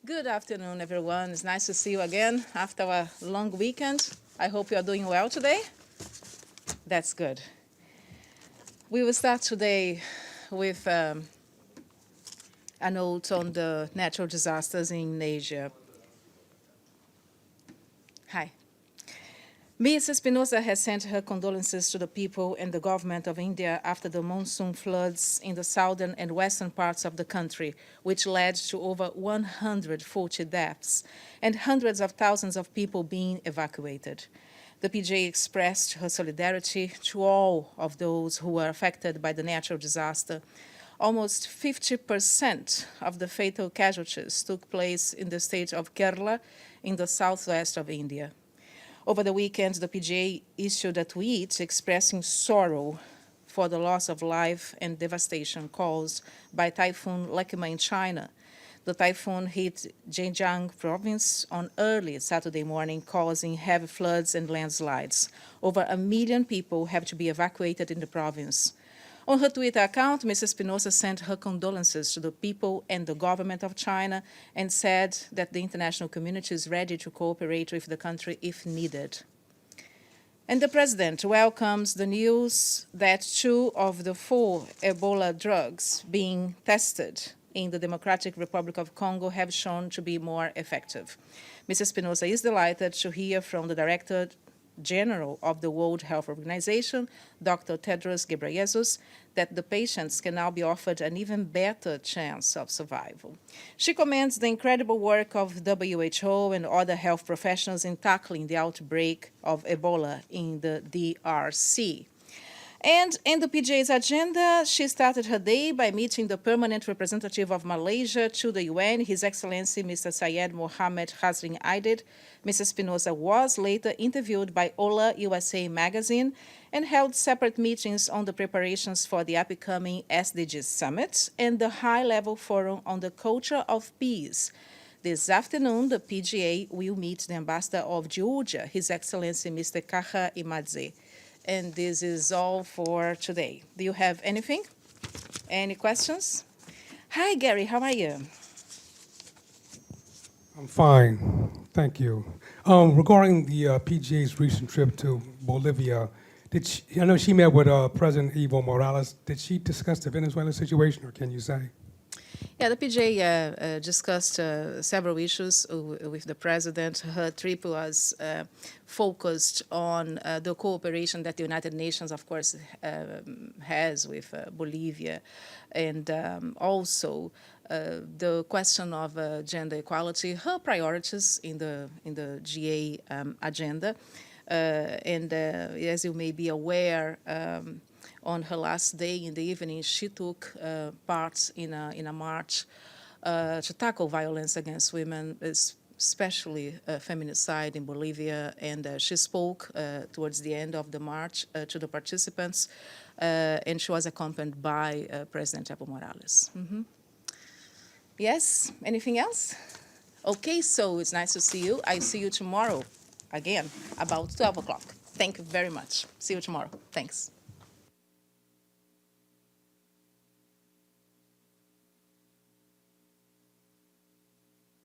Good afternoon, everyone. It's nice to see you again after a long weekend. I hope you are doing well today. That's good. We will start today with a note on the natural disasters in Asia. Hi. Ms. Espinosa has sent her condolences to the people and the government of India after the monsoon floods in the southern and western parts of the country, which led to over 140 deaths and hundreds of thousands of people being evacuated. The PJ expressed her solidarity to all of those who were affected by the natural disaster. Almost 50% of the fatal casualties took place in the state of Kerala in the southwest of India. Over the weekend, the PGA issued a tweet expressing sorrow for the loss of life and devastation caused by Typhoon Lekima in China. The typhoon hit Zhejiang province on early Saturday morning, causing heavy floods and landslides. Over 1 million people have to be evacuated in the province. On her Twitter account, Ms. Espinosa sent her condolences to the people and the government of China and said that the international community is ready to cooperate with the country if needed. And the president welcomes the news that 2 of the 4 Ebola drugs being tested in the Democratic Republic of Congo have shown to be more effective. Ms. Espinosa is delighted to hear from the Director General of the World Health Organization, Dr. Tedros Ghebreyesus, that the patients can now be offered an even better chance of survival. She commends the incredible work of WHO and other health professionals in tackling the outbreak of Ebola in the DRC. And in the PJ's agenda, she started her day by meeting the permanent representative of Malaysia to the UN, His Excellency Mr. Syed Mohammed Hazrin Aidid. Ms. Espinosa was later interviewed by Ola USA magazine and held separate meetings on the preparations for the upcoming SDGs Summit and the high-level forum on the culture of peace. This afternoon, the PGA will meet the ambassador of Georgia, His Excellency Mr. Kaha Imadze. And this is all for today. Do you have anything? Any questions? Hi, Gary, how are you? I'm fine, thank you. Regarding the PGA's recent trip to Bolivia, I know she met with President Evo Morales. Did she discuss the Venezuela situation, or can you say? Yeah, the PJ discussed several issues with the president. Her trip was focused on the cooperation that the United Nations, of course, has with Bolivia, and also the question of gender equality, her priorities in the GA agenda. And as you may be aware, on her last day in the evening, she took part in a march to tackle violence against women, especially feminicide in Bolivia. And she spoke towards the end of the march to the participants, and she was accompanied by President Evo Morales. Yes, anything else? Okay, so it's nice to see you. I see you tomorrow again, about 12 o'clock. Thank you very much. See you tomorrow. Thanks.